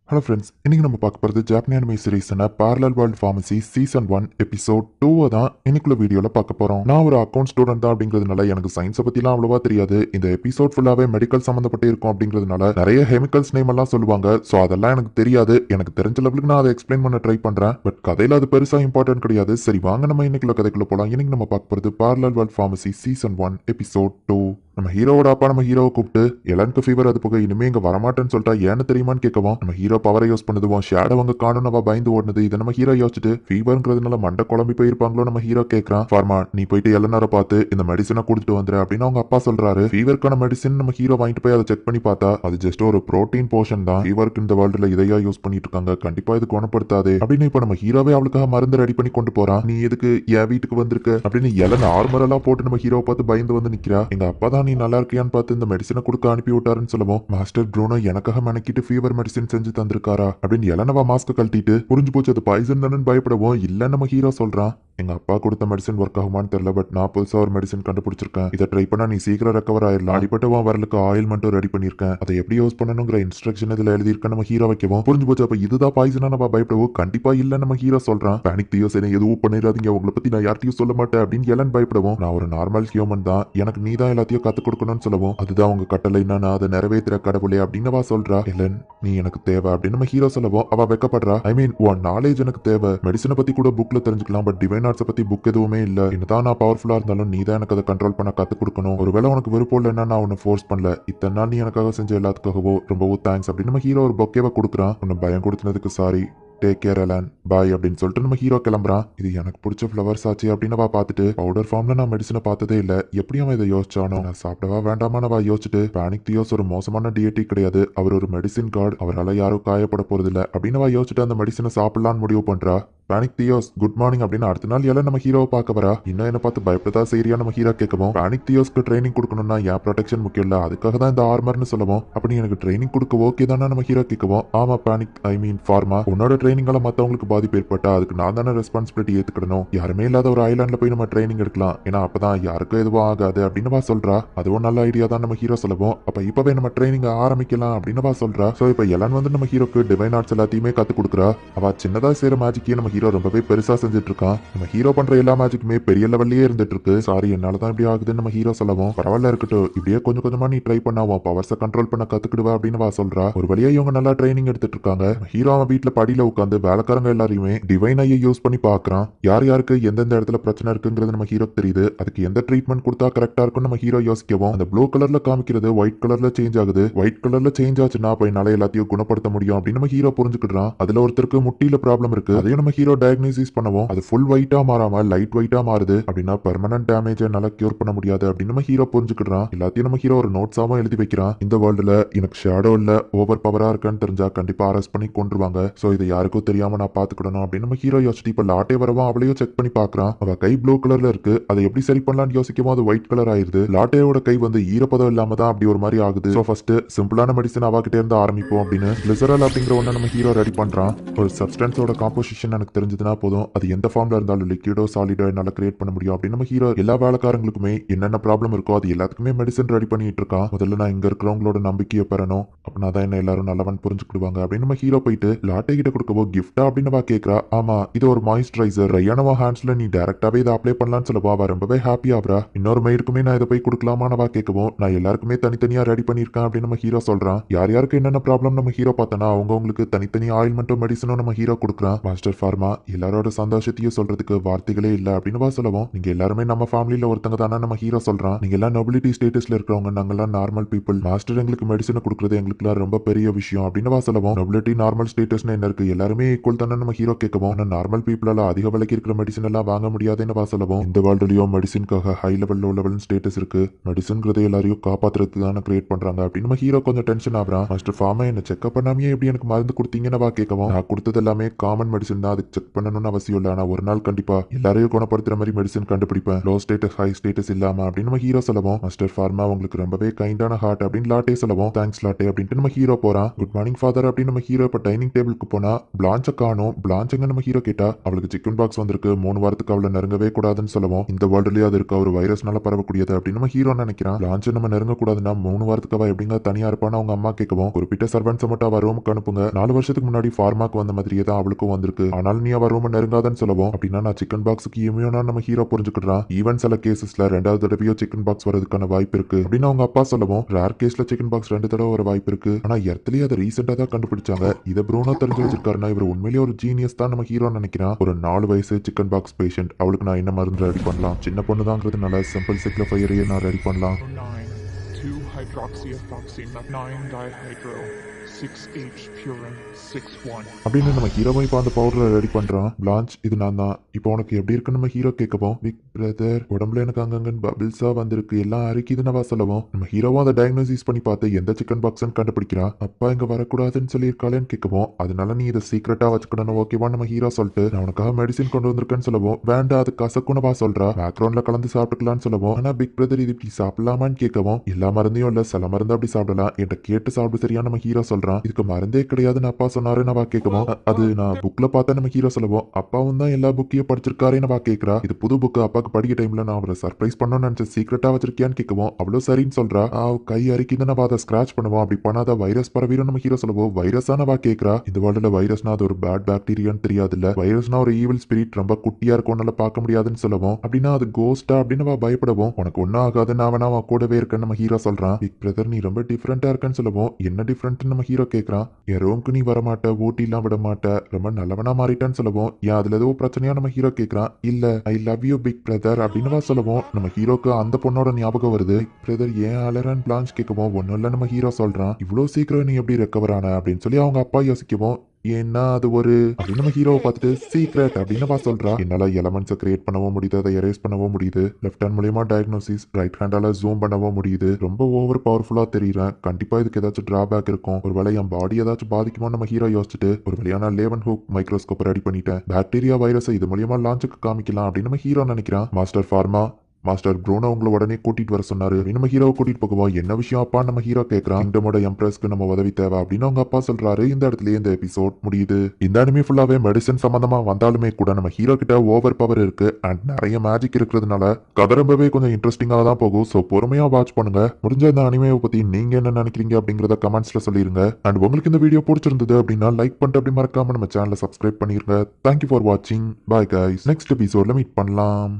Hello friends, இன்னைக்கு நம்ம பார்க்க போகிறது ஜாப்பனி அனிமே சீரீஸான parallel world pharmacy season 1 episode 2 தான் இன்னைக்குள்ள வீடியோவில் பார்க்க போகிறோம். நான் ஒரு அக்கௌண்ட் ஸ்டூடெண்ட் தான் அப்படிங்கிறதுனால எனக்கு சயின்ஸை பற்றிலாம் அவ்வளோவா தெரியாது. இந்த எபிசோட் ஃபுல்லாகவே மெடிக்கல் சம்மந்தப்பட்டு இருக்கும் அப்படிங்கிறதுனால நிறைய கெமிக்கல்ஸ் நேம் எல்லாம் சொல்லுவாங்க. ஸோ அதெல்லாம் எனக்கு தெரியாது. எனக்கு தெரிஞ்ச லெவலுக்கு நான் அதை எக்ஸ்பிளைன் பண்ண ட்ரை பண்ணுறேன். பட் கதையில் அது பெருசாக இம்பார்ட்டன்ட் கிடையாது. சரி, வாங்க நம்ம இன்னைக்குள்ள கதைக்குள்ள போகலாம். இன்னைக்கு நம்ம பார்க்க போகிறது parallel world pharmacy season 1 episode 2. நம்ம ஹீரோவோட அப்பா நம்ம ஹீரோவை கூப்பிட்டு எலனுக்கு ஃபீவர், அது போக இனிமே இங்க வரமாட்டேன்னு சொல்லிட்டா ஏன்னு தெரியுமான்னு கேட்கவும் நம்ம ஹீரோ பவரை யூஸ் பண்ணுதுவோம். ஷேடோ அவங்க காணும்னவா பயந்து ஓடுனது. இதை நம்ம ஹீரோ யோசிச்சுட்டு ஃபீவர்ங்கிறதுனால மண்டை குழம்பி போயிருப்பாங்களோ நம்ம ஹீரோ கேட்கறான். ஃபார்மா, நீ போயிட்டு எலனரை பார்த்து இந்த மெடிசனை கொடுத்துட்டு வந்துரு அப்படின்னு அவங்க அப்பா சொல்றாரு. ஃபீவருக்கான மெடிசன் நம்ம ஹீரோ வாங்கிட்டு போய் அதை செக் பண்ணி பார்த்தா அது ஜஸ்ட் ஒரு புரோட்டீன் போர்ஷன் தான். ஃபீவருக்கு இந்த வேர்ல்டுல இதையா யூஸ் பண்ணிட்டு இருக்காங்க, கண்டிப்பா இது குணப்படுத்தாது அப்படின்னு இப்ப நம்ம ஹீரோவே அவளுக்காக மருந்து ரெடி பண்ணி கொண்டு போறான். நீ எதுக்கு என் வீட்டுக்கு வந்திருக்க அப்படின்னு எலன் ஆர்மர் எல்லாம் போட்டு நம்ம ஹீரோவை பார்த்து பயந்து வந்து நிக்கிறா. எங்க அப்பா தான் நீ நல்லா இருக்கியான்னு பார்த்து இந்த மெடிசனை கொடுக்க அனுப்பி விட்டாருன்னு சொல்லுவோம். மாஸ்டர் ப்ரூனோ எனக்காக மெனக்கிட்டு ஃபீவர் மெடிசன் செஞ்சு தந்திருக்காரா அப்படின்னு எலனவா மாஸ்க கழட்டிட்டு புரிஞ்சு போச்சு அது பாய்சன் தானே பயப்படவும் இல்ல நம்ம ஹீரோ சொல்றான். எங்க அப்பா கொடுத்த மெடிசன் ஒர்க் ஆகுமான்னு தெரியல, பட் நான் புதுசா ஒரு மெடிசன் கண்டுபிடிச்சிருக்கேன். இதை ட்ரை பண்ணா நீ சீக்கிரம் ரெக்கவர் ஆயிடலாம். அடிப்பட்டவன் வரலுக்கு ஆயில்மெண்ட்டும் ரெடி பண்ணிருக்கேன். அதை எப்படி யூஸ் பண்ணணுங்கிற இன்ஸ்ட்ரக்ஷன் இதுல எழுதியிருக்க நம்ம ஹீரோ வைக்கவும் புரிஞ்சு போச்சு. அப்ப இதுதான் பாய்சனா நம்ம பயப்படவும் கண்டிப்பா இல்ல நம்ம ஹீரோ சொல்றான். பேனிக் தியோஸ் என்ன எதுவும் பண்ணிடாதீங்க, உங்களை பத்தி நான் யார்ட்டையும் சொல்ல மாட்டேன் அப்படின்னு எலன் பயப்படவும் நான் ஒரு நார்மல் ஹியூமன் தான், எனக்கு நீ தான் எல்லாத்தையும் கத்து கொடுக்கணும்னு சொல்லவும் அதுதான் உங்க கட்டளைன்னா நான் அதை நிறைவேற்றுற கடவுளே அப்படின்னவா சொல்றா. எலன், நீ எனக்கு தேவை அப்படின்னு நம்ம ஹீரோ சொல்லவும் அவ வெக்கப்படுறா. ஐ மீன் உன் நாலேஜ் எனக்கு தேவை. மெடிசனை பத்தி கூட புக்ல தெரிஞ்சுக்கலாம், பட் டிவைன் ஆர்ட்ஸை பத்தி புக் எதுவுமே இல்ல. என்னதான் நான் பவர்ஃபுல்லா இருந்தாலும் நீ தான் எனக்கு அதை கண்ட்ரோல் பண்ண கத்து கொடுக்கணும். ஒருவேளை உனக்கு விருப்பம் இல்லைன்னா நான் உன்னை ஃபோர்ஸ் பண்ணல. இத்தனை நாள் நீ எனக்காக செஞ்ச எல்லாத்துக்காகவோ ரொம்பவும் தேங்க்ஸ் அப்படின்னு நம்ம ஹீரோ ஒரு பொக்கேவை கொடுக்குறான். உன்னை பயம் கொடுத்ததுக்கு சாரி, டேக் கேர் எலன், பாய் அப்படின்னு சொல்லிட்டு நம்ம ஹீரோ கிளம்புறான். இது எனக்கு பிடிச்ச ஃப்ளவர்ஸ் ஆச்சு அப்படின்னு பார்த்துட்டு பவுடர் ஃபார்ம்ல நான் மெடிசனை பார்த்ததே இல்லை, எப்படி அவன் இதை யோசிச்சானோ, நான் சாப்பிடவா வேண்டாமான்னு யோசிச்சுட்டு பேனிக் தியோஸ் ஒரு மோசமான டிஎட்டி கிடையாது, அவர் ஒரு மெடிசின் கார்டு, அவரால் யாரும் காயப்பட போறது இல்லை அப்படின்னு யோசிச்சுட்டு அந்த மெடிசனை சாப்பிடலான்னு முடிவு பண்றா. பேனிக் தியோஸ் குட் மார்னிங் அப்படின்னு அடுத்த நாள் எல்லாம் நம்ம ஹீரோவை பார்க்க வரா. இன்னும் என்ன பார்த்து பயப்படதா சரியா நம்ம ஹீரோ கேட்கவும் பேனிக் தியோஸ்க்கு ட்ரைனிங் கொடுக்கணும்னா என் ப்ரொடெக்ஷன் முக்கியம் இல்ல, அதுக்காக தான் இந்த ஆர்மர்னு சொல்லவும் அப்படி எனக்கு ட்ரைனிங் கொடுக்க ஓகே தானே நம்ம ஹீரோ கேட்கவும் ஆமா பேனிக் ஐ மீன் ஃபார்மா, உன்னோட ட்ரைனிங்கால மற்றவங்களுக்கு பாதிப்பு ஏற்பட்டா அதுக்கு நான் தானே ரெஸ்பான்சிபிலிட்டி ஏத்துக்கணும். யாருமே இல்லாத ஒரு ஐலாண்ட்ல போய் நம்ம ட்ரைனிங் எடுக்கலாம், ஏன்னா அப்பதான் யாருக்கும் எதுவும் ஆகாது அப்படின்னு சொல்றா. அதுவும் நல்ல ஐடியா தான் நம்ம ஹீரோ சொல்லவும் அப்ப இப்பவே நம்ம ட்ரைனிங் ஆரம்பிக்கலாம் அப்படின்னு சொல்றா. சோ இப்ப எலன் வந்து நம்ம ஹீரோக்கு டிவைன் ஆர்ட்ஸ் எல்லாத்தையுமே கத்து கொடுக்குறா. அவ சின்னதா செய்யற மேஜிக்கே நம்ம ஹீரோ ரொம்பவே பெருசா செஞ்சுட்டு இருக்கான். நம்ம ஹீரோ பண்ற எல்லா மேஜிக்குமே பெரிய லெவல்லயே இருந்துட்டு இருக்கு. சாரி என்னாலதான் இப்படி ஆகுதுன்னு நம்ம ஹீரோ சொல்லவும் பரவாயில்ல இருக்கட்டும், இப்படியே கொஞ்சம் கொஞ்சமா நீ ட்ரை பண்ணாவும் பவர்ஸை கண்ட்ரோல் பண்ண கத்துக்கிடுவா அப்படின்னு சொல்றா. ஒரு வழியா இவங்க நல்லா ட்ரைனிங் எடுத்துட்டு இருக்காங்க. ஹீரோ அவன் வீட்டுல படியில உட்காந்து வேலைக்காரங்க எல்லாரையுமே டிவைன் ஐயை யூஸ் பண்ணி பாக்குறான். யார் யாருக்கு எந்தெந்த இடத்துல பிரச்சனை இருக்குங்கிறது நம்ம ஹீரோக்கு தெரியுது. அதுக்கு எந்த ட்ரீட்மெண்ட் கொடுத்தா கரெக்டா இருக்கும் நம்ம ஹீரோ யோசிக்கவும் அந்த ப்ளூ கலர்ல காமிக்கிறது ஒயிட் கலர்ல சேஞ்ச் ஆகுது. ஒயிட் கலர்ல சேஞ்ச் ஆச்சுன்னா அப்ப என்னால எல்லாத்தையும் குணப்படுத்த முடியும் அப்படின்னு நம்ம ஹீரோ புரிஞ்சுக்கிடுறான். அதுல ஒருத்தருக்கு முட்டியில ப்ராப்ளம் இருக்கு, அதையும் நம்ம ஹீரோ டயக்னோசிஸ் பண்ணவும் அது ஃபுல் ஒயிட்டா மாறாம லைட் ஒயிட்டா மாறுது. அப்படின்னா பெர்மனன்ட் டேமேஜ் என்னால கியூர் பண்ண முடியாது அப்படின்னு நம்ம ஹீரோ புரிஞ்சுக்கிடுறான். எல்லாத்தையும் நம்ம ஹீரோ ஒரு நோட்ஸாவும் எழுதி வைக்கிறான். இந்த வேர்ல்டுல எனக்கு ஷேடோ இல்ல ஓவர் பவரா இருக்கான்னு தெரிஞ்சா கண்டிப்பா அரெஸ்ட் பண்ணி கொண்டுருவாங்க. சோ இது யாருக்கும் தெரியாம நான் பாத்துக்கிடணும் அப்படின்னு நம்ம ஹீரோ யோசிச்சு இப்ப லாட்டே வரவும் அவளையும் செக் பண்ணி பாக்குறான். அவ கை ப்ளூ கலர்ல இருக்கு, அதை எப்படி சரி பண்ணலாம்னு யோசிக்கும் அது ஒயிட் கலர் ஆயிருது. லாட்டேயோட கை வந்து ஈரப்பதம் இல்லாம தான் அப்படி ஒரு மாதிரி ஆகுது. சோ ஃபர்ஸ்ட் சிம்பிளான மெடிசன் அவகிட்ட இருந்து ஆரம்பிப்போம் அப்படின்னு கிளிசரல் அப்படிங்கிற ஒண்ணு நம்ம ஹீரோ ரெடி பண்றான். ஒரு சப்ஸ்டன்ஸோட காம்போசிஷன் எனக்கு தெரிஞ்சதுன்னா போதும், அது எந்த ஃபார்ம்ல இருந்தாலும் லிக்விடோ சாலிடோ என்னால கிரியேட் பண்ண முடியும் அப்படின்னு நம்ம ஹீரோ எல்லா வேலைக்காரங்களுக்குமே என்னென்ன ப்ராப்ளம் இருக்கோ அது எல்லாத்துக்குமே மெடிசன் ரெடி பண்ணிட்டு இருக்கான். முதல்ல நான் இங்க இருக்கிறவங்களோட நம்பிக்கையை பெறணும், அப்படின்னா தான் என்ன எல்லாரும் நல்லவன் புரிஞ்சுக்கிடுவாங்க அப்படின்னு நம்ம ஹீரோ போயிட்டு லாட்டே கிட்ட கொடுக்கவோ கிஃப்டா அப்படின்னு கேட்கறா. ஆமா, இது ஒரு மாய்ஸ்சரைசர், ரையானவா ஹேண்ட்ஸ்ல நீ டைரக்டாவே இதை அப்ளை பண்ணலாம்னு சொல்லவா அவ ரொம்பவே ஹாப்பி ஆகுறா. இன்னொரு மெய்டுக்குமே நான் இதை போய் கொடுக்கலாமானவா கேட்கவும் நான் எல்லாருக்குமே தனித்தனியா ரெடி பண்ணிருக்கேன் அப்படின்னு நம்ம ஹீரோ சொல்றான். யார் யாருக்கு என்னென்ன ப்ராப்ளம் நம்ம ஹீரோ பார்த்தனா அவங்களுக்கு தனித்தனி ஆயில்மெண்ட்டும் மெடிசனும் நம்ம ஹீரோ கொடுக்குறான். மாஸ்டர் ஃபார்மா எல்லாரோட சந்தோஷத்தையும் சொல்றதுக்கு வார்த்தைகளே இல்ல அப்படின்னு சொல்லவும் நீங்க எல்லாருமே நம்ம ஃபேமிலியில ஒருத்தங்க தானே நம்ம ஹீரோ சொல்றான். நீங்க எல்லாம் நொபிலிட்டி ஸ்டேட்டஸ்ல இருக்கிறவங்க, நாங்கெல்லாம் நார்மல் பீப்புள். மாஸ்டர் எங்களுக்கு மெடிசன் கொடுக்குறது எங்களுக்கு ரொம்ப பெரிய விஷயம் அப்படின்னு சொல்லவும் நொபிலிட்டி நார்மல் ஸ்டேட்டஸ்னு என்ன இருக்கு, எல்லாருமே ஈக்குவல் தானே நம்ம ஹீரோ கேட்கவும் ஆனா நார்மல் பீப்புளால அதிக விலைக்கு இருக்கிற மெடிசன் எல்லாம் வாங்க முடியாதுன்னு சொல்லவும் இந்த வேர்ல்டுலயும் மெடிசனுக்காக high level low level status இருக்கு, மெடிசன்ங்கிறத எல்லாரையும் காப்பாத்துறதுக்கு தானே கிரியேட் பண்றாங்க அப்படின்னு நம்ம ஹீரோ கொஞ்சம் டென்ஷன் ஆகுறான். மாஸ்டர் ஃபார்மா என்ன செக்அப் பண்ணாமே எப்படி எனக்கு மருந்து கொடுத்தீங்கன்னு கேட்கவும் நான் கொடுத்தது எல்லாமே காமன் மெடிசன் தான், அதுக்கு செக் பண்ணணும்னு அவசியம் இல்லை, ஆனா ஒரு நாள் கண்டிப்பா எல்லாரையும் குணப்படுத்துற மாதிரி மெடிசன் கண்டுபிடிப்பேன், லோ ஸ்டேட்டஸ் ஹை ஸ்டேட்டஸ் இல்லாம அப்படின்னு நம்ம ஹீரோ சொல்லவும், மாஸ்டர் ஃபார்மா உங்களுக்கு ரொம்பவே கைண்டான ஹார்ட் அப்படின்னு லாட்டே சொல்லவும், தேங்க்ஸ் லாட்டே அப்படின்ட்டு நம்ம ஹீரோ போறான். குட் மார்னிங் ஃபாதர் அப்படின்னு நம்ம ஹீரோ இப்ப டைனிங் டேபிளுக்கு போனா பிளான்ச்ச காணும். பிளான்ச்சங்க நம்ம ஹீரோ கேட்டா அவளுக்கு சிக்கன் பாக்ஸ் வந்திருக்கு, 3 வாரத்துக்கு அவளை நெருங்கவே கூடாதுன்னு சொல்லவும், இந்த வேர்ல்டுலயே அது இருக்க ஒரு வைரஸ்னால பரவக்கூடியது அப்படின்னு நம்ம ஹீரோ நினைக்கிறான். பிளான்ச்ச நம்ம நெருங்க கூடாதுன்னா 3 வாரத்துக்கு அவ எப்படிங்க தனியா இருப்பான்னு அவங்க அம்மா கேட்கவும், குறிப்பிட்ட சர்வன்ஸ் மட்டும் அவ ரூமுக்கு அனுப்புங்க, 4 வருஷத்துக்கு முன்னாடி ஃபார்மாக்கு வந்த மாதிரியே தான் அவளுக்கும் வந்திருக்கு, ஆனால் நீ அவ ரூம் நெருங்காதன்னு சொல்லவும், அப்படின்னா நான் சிக்கன் பாக்ஸுக்கு இம்யூனா நம்ம ஹீரோ புரிஞ்சுக்கிறான். ஈவன் சில கேசஸ்ல 2வது தடவையோ சிக்கன் பாக்ஸ் வரதுக்கான வாய்ப்பு இருக்கு அப்படின்னு அவங்க அப்பா சொல்லவும், ரேர் கேஸ்ல சிக்கன் பாக்ஸ் 2 தடவை வர வாய்ப்பு இருக்கு, ஆனா எர்த்லயே அதை ரீசெண்டா தான் கண்டுபிடிச்சாங்க, இதை ப்ரூனோ தெரிஞ்சு வச்சிருக்காருன்னா இவர் உண்மையிலேயே ஒரு ஜீனியஸ் தான் நம்ம ஹீரோ நினைக்கிறான். ஒரு 4 வயசு சிக்கன் பாக்ஸ் பேஷண்ட், அவளுக்கு நான் என்ன மருந்து ரெடி பண்ணலாம், சின்ன பொண்ணு தாங்கிறதுனால சிம்பிள் சிக்லோஃபையரையே நான் ரெடி பண்ணலாம். 2-hydroxyethoxy 9-dihydro 6H-purine 6-1 அப்படின்னு நம்ம ஹீரோவை இப்போ அந்த பவுடரை ரெடி பண்றான். பிளான்ச் இது நான் தான், இப்போ உனக்கு எப்படி இருக்குன்னு நம்ம ஹீரோ கேட்கவும், பிக் பிரதர் உடம்புல எனக்கு அங்கங்கன்னு பபிள்ஸா வந்திருக்கு, எல்லாம் அரிக்குதுன்னு சொல்லவும், நம்ம ஹீரோவும் அதை டயக்னோசிஸ் பண்ணி பார்த்து எந்த சிக்கன் பாக்ஸ்ன்னு கண்டுபிடிக்கிறான். அப்பா இங்க வரக்கூடாதுன்னு சொல்லியிருக்காளேன்னு கேட்கவும், அதனால நீ இதை சீக்கிரட்டா வச்சுக்கணும் ஓகேவா நம்ம ஹீரோ சொல்லிட்டு, நான் உனக்காக மெடிசின் கொண்டு வந்திருக்கேன்னு சொல்லவும், வேண்டாம் அது கசக்குனவா சொல்றா, பேக்ரவுண்ட்ல கலந்து சாப்பிட்டுக்கலாம்னு சொல்லவும், ஆனா பிக் பிரதர் இது இப்படி சாப்பிடலாமான்னு கேட்கவும், எல்லா மருந்தையும் இல்ல சில மருந்து அப்படி சாப்பிடலாம், என்கிட்ட கேட்டு சாப்பிடு சரியா நம்ம ஹீரோ சொல்றான். இதுக்கு மருந்தே கிடையாதுன்னு அப்பா சொன்னாருன்னு அவ கேட்கவும், அது நான் புக்ல பார்த்தா நம்ம ஹீரோ சொல்லவும், அப்பாவும் தான் எல்லா புக்கையும் படிச்சிருக்காருன்னு அவ கேட்கறா. இது புது புக்கு, அப்பாக்கு படிக்க டைம்ல நான் அவரை சர்ப்ரைஸ் பண்ணணும்னு நினைச்ச சீக்கிரட்டா வச்சிருக்கியான்னு கேட்கவும், அவ்வளோ சரின்னு சொல்றா. கை அரிக்குதுன்னு அவ அதை ஸ்கிராச் பண்ணுவோம், அப்படி பண்ணாத வைரஸ் பரவிடும் நம்ம ஹீரோ சொல்லவும், வைரஸான அவ கேட்கறா. இந்த வேர்ல்டுல வைரஸ்னா அது ஒரு பேட் பாக்டீரியான்னு தெரியாது இல்ல, வைரஸ்னா ஒரு ஈவில் ஸ்பிரிட் ரொம்ப குட்டியா இருக்கும், நல்லா பார்க்க முடியாதுன்னு சொல்லவும், அப்படின்னா அது கோஸ்டா அப்படின்னு அவ பயப்படவும், உனக்கு ஒன்னும் ஆகாதுன்னு அவனா அவன் கூடவே இருக்கன்னு நம்ம ஹீரோ சொல்றான். பிக் பிரதர் நீ ரொம்ப டிஃப்ரெண்டா இருக்கன்னு சொல்லவும், என்ன டிஃப்ரெண்ட் நம்ம ஹீரோ கேட்கறான். என் ரூம்க்கு நீ வரமாட்ட, ஊட்டிலாம் விட மாட்ட, ரொம்ப நல்லவனா மாறிட்டான்னு சொல்லவும், ஏன் அதுல ஏதோ பிரச்சனையா நம்ம ஹீரோ கேட்கறான். இல்ல I love you big brother அப்படின்னு சொல்லவும், நம்ம ஹீரோக்கு அந்த பொண்ணோட ஞாபகம் வருது. பிக் பிரதர் ஏன் அலரன் பிளான்ச் கேட்கவும், ஒன்னும் இல்ல நம்ம ஹீரோ சொல்றான். இவ்வளவு சீக்கிரம் நீ எப்படி ரெக்கவர் ஆன அப்படின்னு சொல்லி அவங்க அப்பா யோசிக்கவும், ஏன்னா அது ஒரு அப்படின்னு நம்ம ஹீரோவை பார்த்துட்டு சீக்ரெட் அப்படின்னு சொல்றா. என்னால எலமெண்ட்ஸை கிரியேட் பண்ணவும் முடியுது, அதை எரேஸ் பண்ணவும் முடியுது, லெஃப்ட் ஹேண்ட் மூலியமா டயக்னோசிஸ், ரைட் ஹேண்டால ஜூம் பண்ணவும் முடியுது, ரொம்ப ஓவர் பவர்ஃபுல்லா தெரியுறேன், கண்டிப்பா இதுக்கு ஏதாச்சும் டிராபேக் இருக்கும், ஒருவேளை என் பாடி ஏதாச்சும் பாதிக்குமோ நம்ம ஹீரோ யோசிச்சுட்டு ஒரு வழியான லேவன் ஹூக் மைக்ரோஸ்கோப் ரெடி பண்ணிட்டேன், பாக்டீரியா வைரஸை இது மூலியமா லான்ச்சுக்கு காமிக்கலாம் அப்படின்னு நம்ம ஹீரோ நினைக்கிறான். மாஸ்டர் ஃபார்மா மாஸ்டர் ப்ரூனோ உங்களை உடனே கூட்டிட்டு வர சொன்னாரு, நம்ம ஹீரோவை கூட்டிட்டு போகுவோம், என்ன விஷயம் அப்பா நம்ம ஹீரோ கேட்கறான். கிங்டமோட எம்ப்ரஸ்க்கு நம்ம உதவி தேவை அப்படின்னு அவங்க அப்பா சொல்றாரு. இந்த இடத்துலயே இந்த எபிசோட் முடியுது. இந்த அனிமே ஃபுல்லாவே மெடிசன் சம்பந்தமா வந்தாலுமே கூட நம்ம ஹீரோ கிட்ட ஓவர் பவர் இருக்கு அண்ட் நிறைய மேஜிக் இருக்கிறதுனால கதை ரொம்பவே கொஞ்சம் இன்ட்ரெஸ்டிங்கா தான் போகும். ஸோ பொறுமையா வாட்ச் பண்ணுங்க. முடிஞ்ச இந்த அனிமேவை பத்தி நீங்க என்ன நினைக்கிறீங்க அப்படிங்கறத கமெண்ட்ஸ்ல சொல்லிருங்க. அண்ட் உங்களுக்கு இந்த வீடியோ பிடிச்சிருந்தது அப்படின்னா லைக் பண்ணிட்டு அப்படி மறக்காம நம்ம சேனலை சப்ஸ்கிரைப் பண்ணிருங்க. தேங்க்யூ ஃபார் வாட்சிங். Bye guys. நெக்ஸ்ட் எபிசோட்ல மீட் பண்ணலாம்.